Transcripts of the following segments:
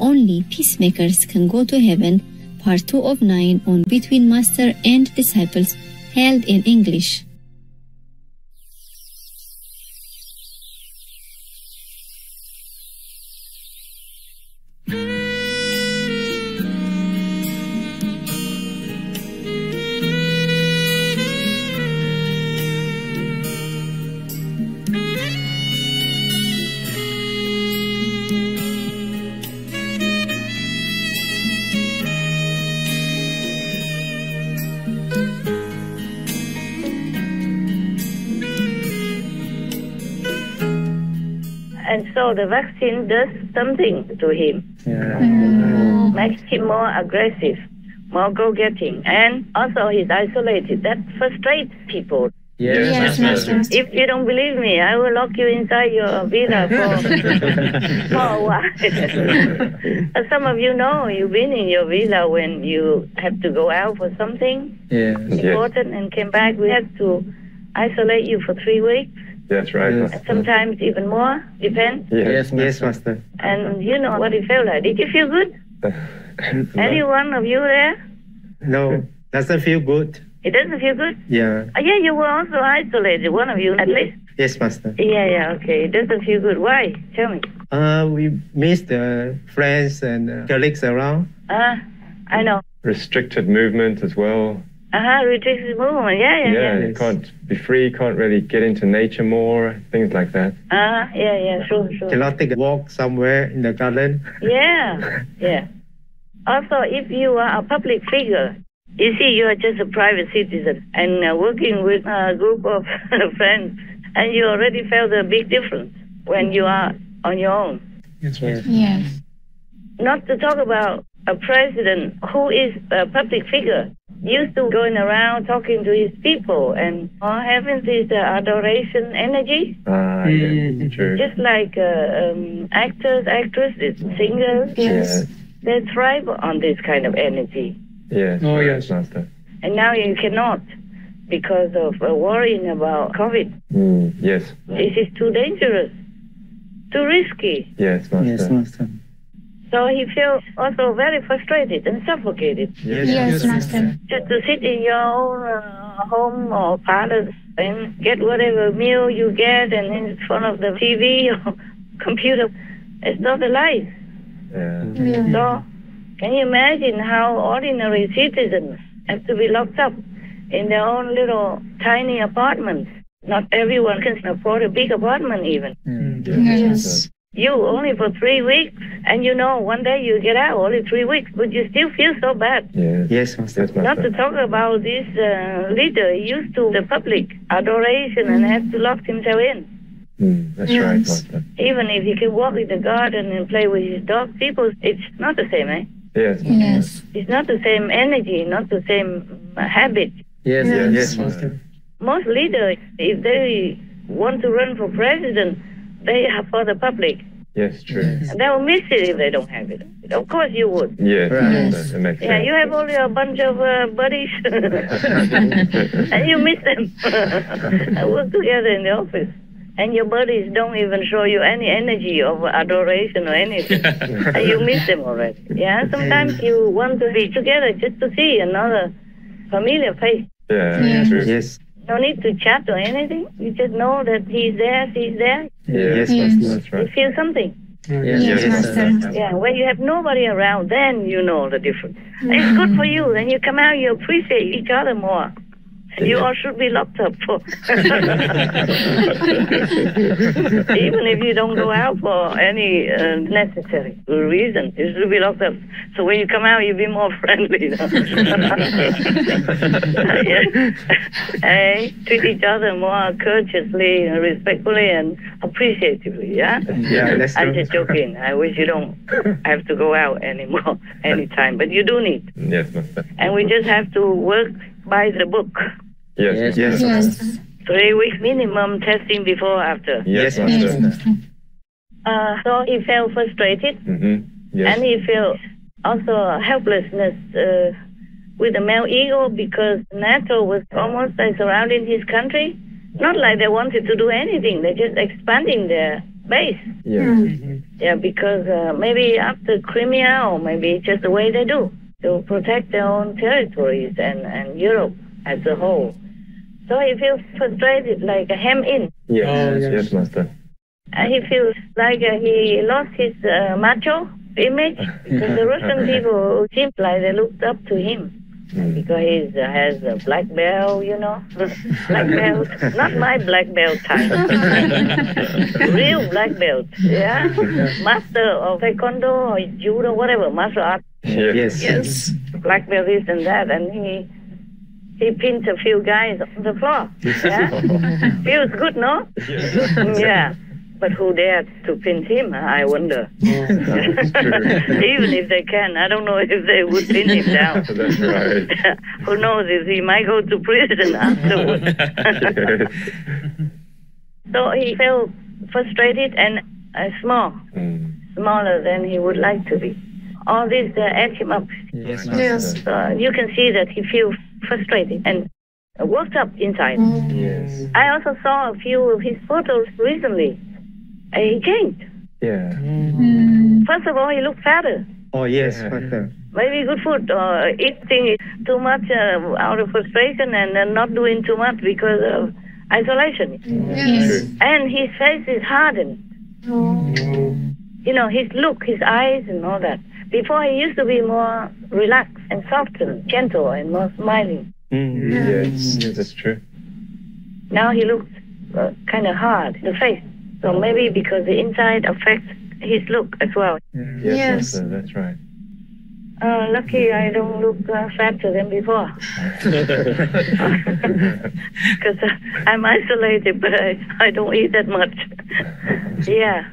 only peacemakers can go to heaven, part 2 of 9 on Between Master and Disciples, held in English. And so the vaccine does something to him. Makes him more aggressive, more go-getting. And also he's isolated. That frustrates people. Yes, Master. If you don't believe me, I will lock you inside your villa for a while. As some of you know, you've been in your villa when you have to go out for something important and came back. We had to isolate you for 3 weeks. That's right. Yes. Sometimes even more, depends. Yes, Master. And you know what it felt like. Did you feel good? Any one of you there? No, doesn't feel good. It doesn't feel good? Yeah. Yeah, you were also isolated, one of you at least. Yes, Master. Yeah, okay. It doesn't feel good. Why? Tell me. We miss the friends and colleagues around. I know. Restricted movement as well. Restricted movement. Yeah. You can't be free, can't really get into nature more, things like that. Sure. Cannot take a walk somewhere in the garden. Yeah. Also, if you are a public figure, you see, you are just a private citizen and working with a group of friends, and you already felt a big difference when you are on your own. Yes. Not to talk about a president who is a public figure, used to going around talking to his people and having this adoration energy. True. Just like actors, actresses, singers. Yes. They thrive on this kind of energy. Yes. Yes, Master. And now you cannot because of worrying about COVID. Yes. This is too dangerous, too risky. Yes, Master. Yes, Master. So he feels also very frustrated and suffocated. Yes, Master. Just to sit in your own home or palace and get whatever meal you get and in front of the TV or computer. It's not a life. So can you imagine how ordinary citizens have to be locked up in their own little tiny apartments? Not everyone can afford a big apartment even. Yes. You only for 3 weeks, and you know one day you get out, only 3 weeks, but you still feel so bad. Yes, Master. Not to talk about this leader used to the public adoration and had to lock himself in. That's right, Master. Even if he can walk in the garden and play with his dog, people, it's not the same, eh? Yes. It's not the same energy, not the same habit. Yes, Master. Most leaders, if they want to run for president, they are for the public. Yes, true. And they will miss it if they don't have it. Of course you would. Yes. That makes sense. Yeah, you have only a bunch of buddies and you miss them. And work together in the office. And your buddies don't even show you any energy of adoration or anything. And you miss them already. Yeah, sometimes you want to be together just to see another familiar face. Yeah, true. Yes. No need to chat or anything. You just know that he's there, she's there. Yes, that's right. You feel something. Yes, Master. Yeah, when you have nobody around, then you know the difference. It's good for you. Then you come out, you appreciate each other more. And you all should be locked up for. Even if you don't go out for any necessary reason, you should be locked up. So when you come out, you'll be more friendly. Hey, treat each other more courteously, respectfully, and appreciatively. Yeah. That's true. I'm just joking. I wish you don't have to go out anymore, anytime, but you do need. Yes, Master. And we just have to work by the book. Yes. 3 weeks minimum testing before, after. Yes, Master. So he felt frustrated, Yes. and he felt also helplessness with the male ego because NATO was almost surrounding his country. Not like they wanted to do anything, they're just expanding their base. Yeah. Yeah, because maybe after Crimea, or maybe just the way they do to protect their own territories and Europe as a whole. So he feels frustrated, like a hem in. Yes, yes, Master. He feels like he lost his macho image, because the Russian people seem like they looked up to him. Because he has a black belt, you know. Black belt, not my black belt type. Real black belt, yeah. Master of taekwondo or judo, whatever, martial art. Yes. Black belt this and that, and he pinned a few guys on the floor. Yeah? Feels good, no? Yeah. But who dared to pin him, I wonder. Even if they can, I don't know if they would pin him down. That's right. Who knows if he might go to prison afterwards. So he felt frustrated and smaller than he would like to be. All this ate him up. Yes. So you can see that he feels frustrated and worked up inside. Yes. I also saw a few of his photos recently. He changed. Yeah. First of all, he looked fatter. Oh, yes, Master. Maybe good food, or eating too much out of frustration and not doing too much because of isolation. Yes. And his face is hardened. You know, his look, his eyes and all that. Before he used to be more relaxed and soft and gentle and more smiling. Yes, that's true. Now he looks kind of hard, the face. So maybe because the inside affects his look as well. Yes. Master, that's right. Lucky I don't look fatter than before. Because I'm isolated, but I don't eat that much. Yeah.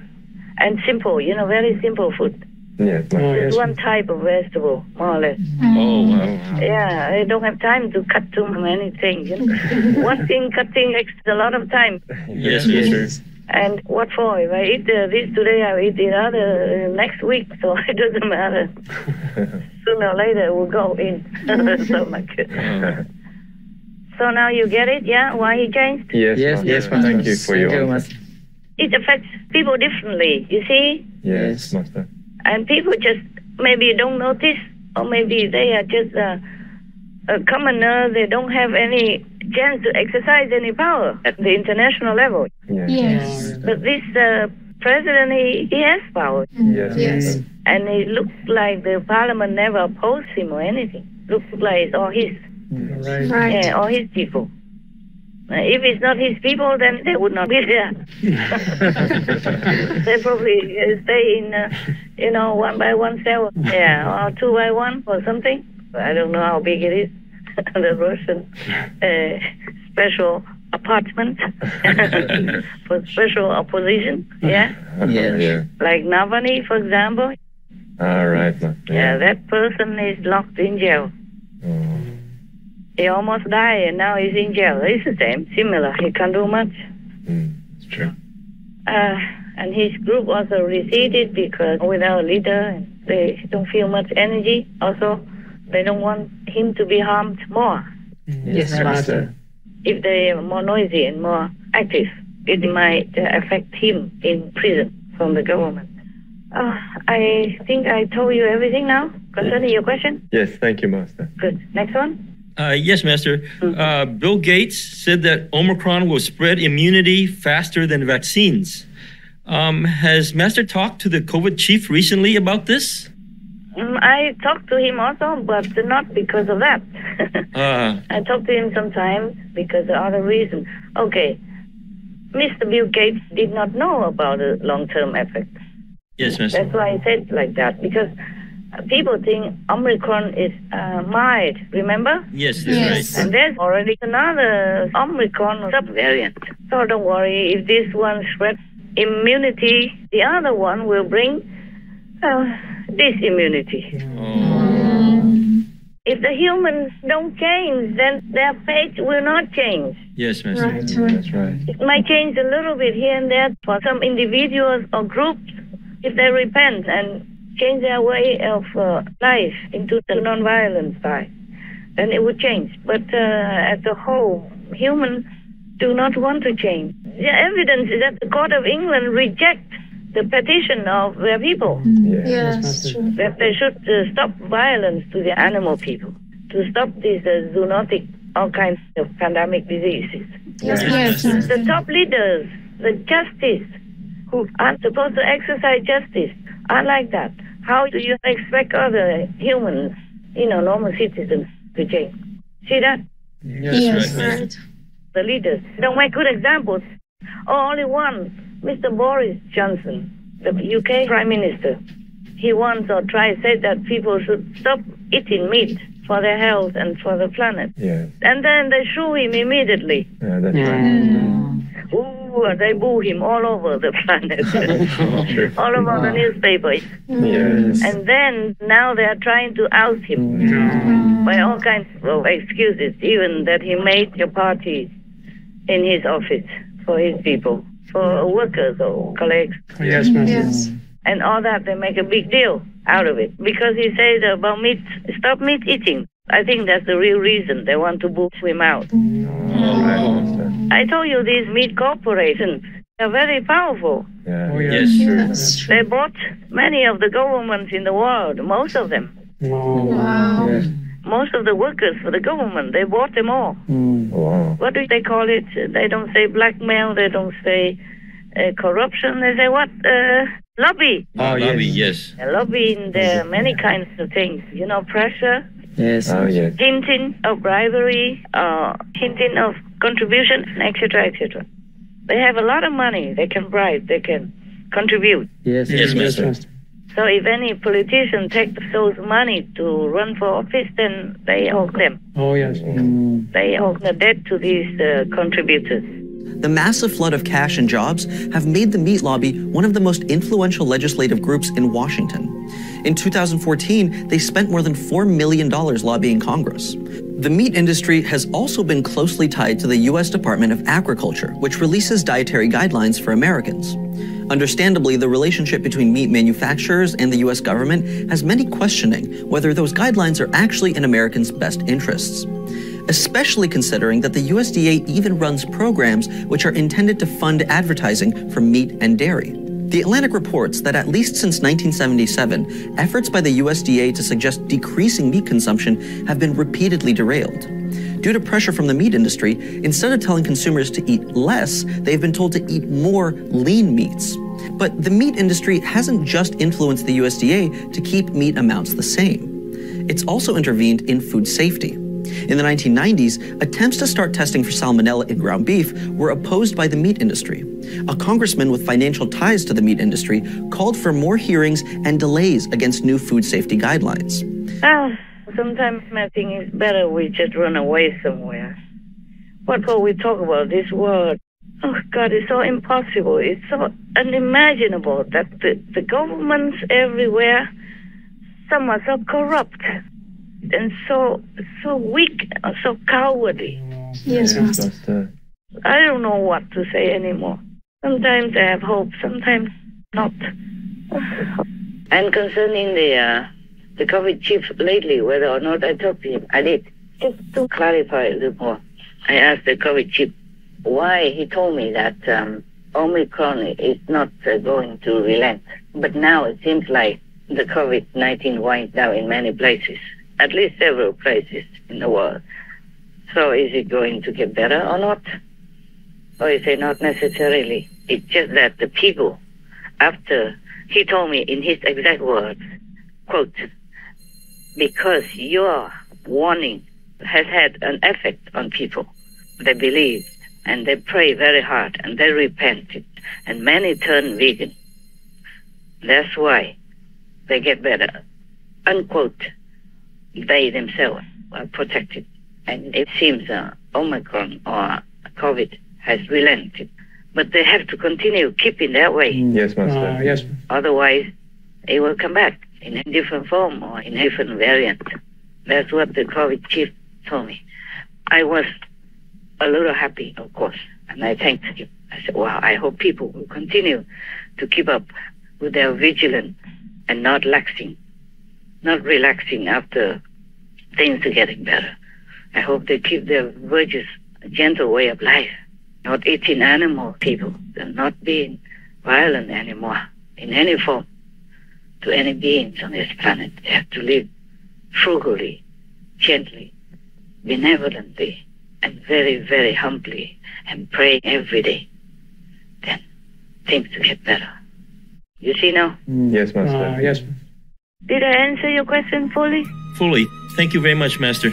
And simple, you know, very simple food. Yes, Master. Just one type of vegetable, more or less. Oh, wow. Yeah, I don't have time to cut too many things. You know? One thing cutting takes a lot of time. Yes. And what for? If I eat this today, I'll eat the other next week, so it doesn't matter. Sooner or later, it will go in. So much. So now you get it, yeah? Why he changed? Yes, Master. Thank you for your answer. It affects people differently, you see? Yes, Master. And people just maybe don't notice, or maybe they are just a commoner. They don't have any chance to exercise any power at the international level. Yes. But this president, he has power. Yes. And it looks like the parliament never opposed him or anything. Looks like it's all his. Right. Yeah, all his people. If it's not his people, then they would not be there. They probably stay in, one by one cell. Yeah, or 2 by 1 or something. I don't know how big it is. The Russian special apartment for special opposition. Yeah. Yeah. Like Navalny, for example. All right, Master. Yeah, that person is locked in jail. He almost died and now he's in jail. It's the same, similar. He can't do much. It's true. And his group also receded because without a leader, they don't feel much energy. Also, they don't want him to be harmed more. Yes, Master. If they are more noisy and more active, it might affect him in prison from the government. I think I told you everything now concerning your question. Yes, thank you, Master. Good. Next one. Yes, Master. Bill Gates said that Omicron will spread immunity faster than vaccines. Has Master talked to the COVID chief recently about this? I talked to him also, but not because of that. I talked to him sometimes because of other reasons. Okay, Mr. Bill Gates did not know about the long-term effects. Yes, Master. That's why I said like that, because people think Omicron is mild, remember? Yes, that's right. And there's already another Omicron subvariant. So don't worry, if this one spreads immunity, the other one will bring disimmunity. If the humans don't change, then their fate will not change. Yes, Master. That's right. It might change a little bit here and there for some individuals or groups if they repent and change their way of life into the non-violent side, then it would change. But as a whole, humans do not want to change. The evidence is that the Court of England rejects the petition of their people. Yes, true. That they should stop violence to the animal people, to stop these zoonotic, all kinds of pandemic diseases. Yes. The top leaders, the justice, who are supposed to exercise justice, are like that. How do you expect other humans, normal citizens, to change? See that? Yes, right. The leaders don't make good examples. Only one, Mr. Boris Johnson, the UK Prime Minister. He once or twice said that people should stop eating meat for their health and for the planet. Yeah. And then they shoo him immediately. Yeah, that's right. Ooh, they boo him all over the planet, all over the newspaper. Yes. And then now they are trying to oust him by all kinds of excuses, even that he made a party in his office for his people, for workers or colleagues. Yes. And all that, they make a big deal out of it. Because he said about meat, stop meat eating. I think that's the real reason they want to boo him out. I told you these meat corporations are very powerful. Yeah. Yes. True. They bought many of the governments in the world, most of them. Wow. Yes. Most of the workers for the government, they bought them all. Wow. What do they call it? They don't say blackmail, they don't say corruption, they say what? Lobby. Lobby, yes. Lobbying, there are many kinds of things. Pressure, Yes. Oh, yes. hinting of bribery, hinting of contribution, etc., etc. They have a lot of money. They can bribe. They can contribute. Yes. Yes, Master. So if any politician takes those money to run for office, then they owe them. Oh, yes. They owe the debt to these contributors. The massive flood of cash and jobs have made the meat lobby one of the most influential legislative groups in Washington. In 2014, they spent more than $4 million lobbying Congress. The meat industry has also been closely tied to the U.S. Department of Agriculture, which releases dietary guidelines for Americans. Understandably, the relationship between meat manufacturers and the U.S. government has many questioning whether those guidelines are actually in Americans' best interests, especially considering that the USDA even runs programs which are intended to fund advertising for meat and dairy. The Atlantic reports that at least since 1977, efforts by the USDA to suggest decreasing meat consumption have been repeatedly derailed. Due to pressure from the meat industry, instead of telling consumers to eat less, they've been told to eat more lean meats. But the meat industry hasn't just influenced the USDA to keep meat amounts the same. It's also intervened in food safety. In the 1990s, attempts to start testing for salmonella in ground beef were opposed by the meat industry. A congressman with financial ties to the meat industry called for more hearings and delays against new food safety guidelines. Sometimes I think it's better we just run away somewhere. What will we talk about this world? Oh, God, it's so impossible. It's so unimaginable that the governments everywhere, some are so corrupt and so weak and so cowardly. Yes, Master. I don't know what to say anymore. Sometimes I have hope, sometimes not. And concerning the COVID chief lately, whether or not I talked to him, I did. Just to clarify a little more, I asked the COVID chief why he told me that Omicron is not going to relent. But now it seems like the COVID-19 winds down in many places, at least several places in the world. So is it going to get better or not? Or is it not necessarily? It's just that the people, after he told me in his exact words, quote, because your warning has had an effect on people. They believed and they pray very hard and they repented and many turn vegan. That's why they get better. Unquote. They themselves are protected. And it seems Omicron or COVID has relented. But they have to continue keeping that way. Yes, Master. Yes. Otherwise, it will come back in a different form or in a different variant. That's what the COVID chief told me. I was a little happy, of course, and I thanked him. I said, wow, I hope people will continue to keep up with their vigilance and not relaxing after things are getting better. I hope they keep their virtuous, gentle way of life not eating animal people, and not being violent anymore in any form to any beings on this planet. They have to live frugally, gently, benevolently, and very, very humbly, and pray every day. Then things will get better. You see now? Yes, Master. Yes. Did I answer your question fully? Fully. Thank you very much, Master.